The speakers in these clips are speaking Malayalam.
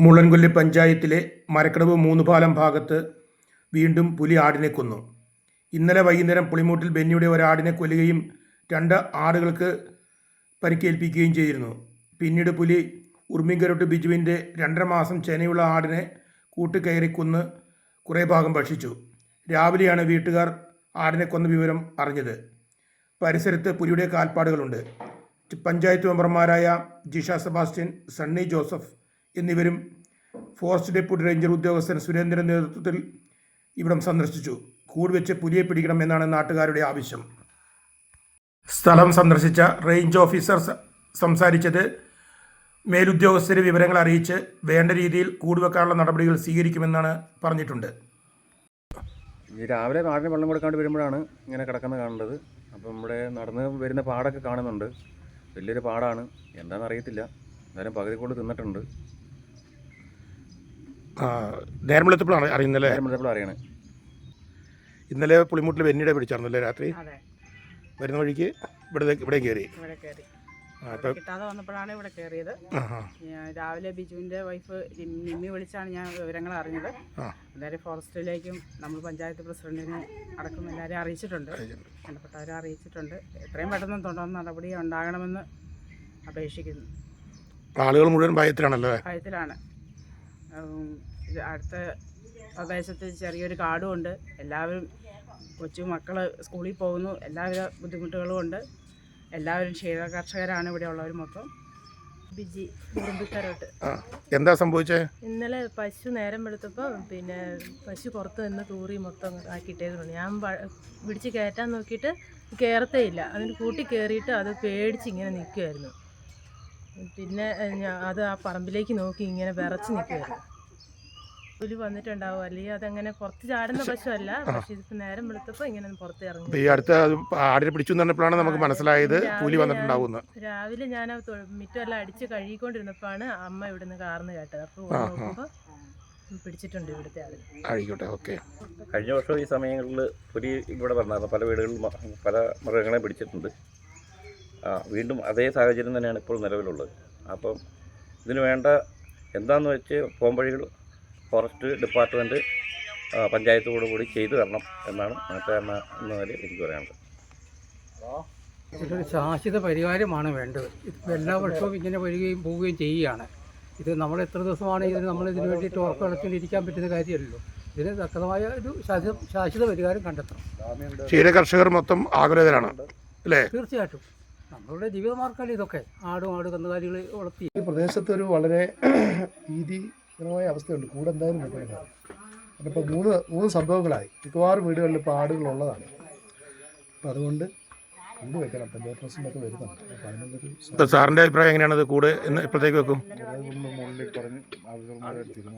മുള്ളൻകൊല്ലി പഞ്ചായത്തിലെ മരക്കടവ് മൂന്നുപാലം ഭാഗത്ത് വീണ്ടും പുലി ആടിനെ കൊന്നു. ഇന്നലെ വൈകുന്നേരം പുളിമൂട്ടിൽ ബെന്നിയുടെ ഒരാടിനെ കൊല്ലുകയും 2 ആടുകൾക്ക് പരിക്കേൽപ്പിക്കുകയും ചെയ്തിരുന്നു. പിന്നീട് പുലി ഉറുമ്പിൻകരോട്ട് ബിജുവിൻ്റെ 2.5 മാസം ചെനയുള്ള ആടിനെ കൂട്ടുകയറി കൊന്ന് കുറേ ഭാഗം ഭക്ഷിച്ചു. രാവിലെയാണ് വീട്ടുകാർ ആടിനെ കൊന്ന വിവരം അറിഞ്ഞത്. പരിസരത്ത് പുലിയുടെ കാൽപ്പാടുകളുണ്ട്. പഞ്ചായത്ത് മെമ്പർമാരായ ജിഷ സെബാസ്റ്റ്യൻ, സണ്ണി ജോസഫ് എന്നിവരും ഫോറസ്റ്റ് ഡെപ്യൂട്ടി റേഞ്ചർ ഉദ്യോഗസ്ഥൻ സുരേന്ദ്രൻ്റെ നേതൃത്വത്തിൽ ഇവിടം സന്ദർശിച്ചു. കൂട് വെച്ച് പുലിയെ പിടിക്കണമെന്നാണ് നാട്ടുകാരുടെ ആവശ്യം. സ്ഥലം സന്ദർശിച്ച റേഞ്ച് ഓഫീസർ സംസാരിച്ചത് മേലുദ്യോഗസ്ഥരെ വിവരങ്ങൾ അറിയിച്ച് വേണ്ട രീതിയിൽ കൂടുവെക്കാനുള്ള നടപടികൾ സ്വീകരിക്കുമെന്നാണ് പറഞ്ഞിട്ടുണ്ട്. രാവിലെ നാടിന് വെള്ളം കൊടുക്കാണ്ട് വരുമ്പോഴാണ് ഇങ്ങനെ കിടക്കുന്നത് കാണേണ്ടത്. അപ്പം നമ്മുടെ നടന്ന് വരുന്ന പാടൊക്കെ കാണുന്നുണ്ട്. വലിയൊരു പാടാണ്, എന്താണെന്ന് അറിയത്തില്ല. എന്തായാലും പകുതി കൊണ്ട് തിന്നിട്ടുണ്ട്. നേരം വെളുത്തപ്പോഴാണ് അറിയുന്നല്ലേ? നേരം വെളുത്തപ്പോൾ അറിയണേ. ഇന്നലെ പുളിമൂട്ടിൽ വെന്നിയുടെ പിടിച്ചായിരുന്നല്ലേ രാത്രി? വരുന്ന വഴിക്ക് ഇവിടെ കയറി കിട്ടാതെ വന്നപ്പോഴാണ് ഇവിടെ കയറിയത്. രാവിലെ ബിജുവിൻ്റെ വൈഫ് നിമ്മി വിളിച്ചാണ് ഞാൻ വിവരങ്ങൾ അറിഞ്ഞത്. എന്തായാലും ഫോറസ്റ്റിലേക്കും നമ്മൾ പഞ്ചായത്ത് പ്രസിഡന്റിനെ അടക്കം എല്ലാവരെയും അറിയിച്ചിട്ടുണ്ട്, ബന്ധപ്പെട്ടവരെ അറിയിച്ചിട്ടുണ്ട്. എത്രയും പെട്ടെന്ന് തുടർന്ന് നടപടി ഉണ്ടാകണമെന്ന് അപേക്ഷിക്കുന്നു. ആളുകൾ മുഴുവൻ ഭയത്തിലാണല്ലോ. ഭയത്തിലാണ്. അടുത്ത പ്രദേശത്ത് ചെറിയൊരു കാടും ഉണ്ട്. എല്ലാവരും കൊച്ചു മക്കൾ സ്കൂളിൽ പോകുന്നു. എല്ലാവിധ ബുദ്ധിമുട്ടുകളും ഉണ്ട്. എല്ലാവരും ക്ഷീര കർഷകരാണ് ഇവിടെ ഉള്ളവർ മൊത്തം. ബിജി ഉറുമ്പിക്കരോട്ട്. എന്താ സംഭവിച്ചത്? ഇന്നലെ പശു നേരം എടുത്തപ്പോൾ പശു പുറത്ത് നിന്ന് തൂറി മൊത്തം ആക്കിയിട്ടേക്കുന്നുണ്ട്. ഞാൻ പിടിച്ച് കയറ്റാൻ നോക്കിയിട്ട് കയറത്തേ ഇല്ല. അതിന് കൂട്ടി കയറിയിട്ട് അത് പേടിച്ച് ഇങ്ങനെ നിൽക്കുമായിരുന്നു. പിന്നെ അത് ആ പറമ്പിലേക്ക് നോക്കി ഇങ്ങനെ വിറച്ച് നിൽക്കുമായിരുന്നു. പുലി വന്നിട്ടുണ്ടാവും, അല്ലെങ്കിൽ അതങ്ങനെ പുറത്ത് ചാടുന്ന പശുവല്ല. പക്ഷെ ഇതിപ്പോൾ നേരം വെളുത്തപ്പോൾ ഇങ്ങനെ പുറത്ത് ഇറങ്ങി. ഈ അടുത്ത ആടിനെ പിടിച്ചു പറഞ്ഞപ്പോഴാണ് നമുക്ക് മനസ്സിലായത് പുലി വന്നിട്ടുണ്ടാവുന്നത്. രാവിലെ ഞാൻ മിറ്റമെല്ലാം അടിച്ച് കഴുകിക്കൊണ്ടിരുന്നപ്പോഴാണ് അമ്മ ഇവിടുന്ന് കാർന്ന് കേട്ടത്. അപ്പോൾ നോക്കുമ്പോൾ പിടിച്ചിട്ടുണ്ട് ഇവിടുത്തെ ആള്. ആയിക്കോട്ടെ, ഓക്കെ. കഴിഞ്ഞ വർഷം ഈ സമയങ്ങളിൽ പുലി ഇവിടെ വന്നായിരുന്നു. പല വീടുകളിലും പല മൃഗങ്ങളെ പിടിച്ചിട്ടുണ്ട്. വീണ്ടും അതേ സാഹചര്യം തന്നെയാണ് ഇപ്പോൾ നിലവിലുള്ളത്. അപ്പം ഇതിന് വേണ്ട എന്താണെന്ന് വെച്ച് പോംവഴികൾ ഫോറസ്റ്റ് ഡിപ്പാർട്ട്മെൻറ്റ് പഞ്ചായത്തോടുകൂടി ചെയ്തു തരണം എന്നാണ് നാട്ടുകാരൻ എന്ന നിലയിൽ എനിക്ക് പറയാനുള്ളത്. ഇതൊരു ശാശ്വത പരിഹാരമാണ് വേണ്ടത്. ഇപ്പോൾ എല്ലാ വർഷവും ഇങ്ങനെ വരികയും പോവുകയും ചെയ്യുകയാണ്. ഇത് നമ്മൾ എത്ര ദിവസമാണ് നമ്മളിതിന് വേണ്ടിയിട്ട് ഉറക്കടച്ചിരിക്കാൻ പറ്റുന്ന കാര്യമല്ലല്ലോ. ഇതിന് തക്കതായ ഒരു ശാശ്വത പരിഹാരം കണ്ടെത്തണം. ക്ഷീര കർഷകർ മൊത്തം ആകുലതരാണ് അല്ലേ? തീർച്ചയായിട്ടും നമ്മളുടെ ജീവിതമാർഗമല്ലേ ഇതൊക്കെ. ആട് കന്നുകാലികൾ വളർത്തി ഈ പ്രദേശത്തൊരു വളരെ ഭീതികരമായ അവസ്ഥയുണ്ട്. കൂടെ എന്തായാലും വെക്കണം. അതിപ്പോൾ മൂന്ന് സംഭവങ്ങളായി. മിക്കവാറും വീടുകളിൽ ഇപ്പോൾ ആടുകളുള്ളതാണ്. അപ്പം അതുകൊണ്ട് കൂട് വെക്കണം. പഞ്ചായത്ത് പ്രസിഡൻ്റൊക്കെ വരുന്നുണ്ട്. അപ്പം അതിനുള്ളൊരു സാറിൻ്റെ അഭിപ്രായം എങ്ങനെയാണത്? കൂട് ഇപ്പോഴത്തേക്ക് വെക്കും?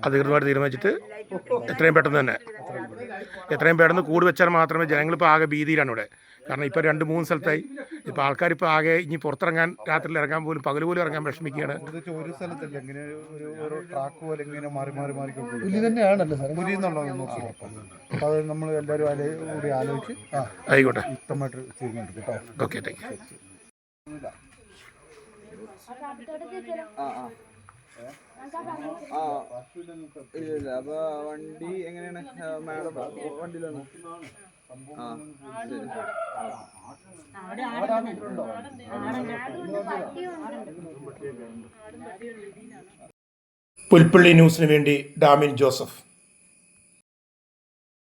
അധികൃതമായിട്ട് തീരുമാനിച്ചിട്ട് എത്രയും പെട്ടെന്ന് കൂട് വെച്ചാൽ മാത്രമേ ജനങ്ങളിപ്പോൾ ആകെ ഭീതിയിലാണ് ഇവിടെ. കാരണം ഇപ്പോൾ 2-3 സ്ഥലത്തായി ഇപ്പോൾ ആൾക്കാരിപ്പോൾ ആകെ ഇനി പുറത്തിറങ്ങാൻ, രാത്രിയിൽ ഇറങ്ങാൻ പോലും, പകൽ പോലും ഇറങ്ങാൻ വിഷമിക്കുകയാണ്. ഒരു സ്ഥലത്തല്ല ഇങ്ങനെ ഒരു ട്രാക്ക് പോലെ ഇങ്ങനെ മാറി പുലി തന്നെയാണല്ലോ സാർ. പുലി എന്നുള്ളത് അപ്പോൾ അത് നമ്മൾ എല്ലാവരും കൂടി ആലോചിച്ച് ആയിക്കോട്ടെ, വ്യക്തമായിട്ട് തീരുമാനിക്കും കേട്ടോ. Okay, thank you. ഇല്ല. അപ്പൊ വണ്ടി എങ്ങനെയാണ് മാഡം? വണ്ടിയിലാണ്. പുൽപ്പള്ളി ന്യൂസിന് വേണ്ടി ഡാമിൻ ജോസഫ്.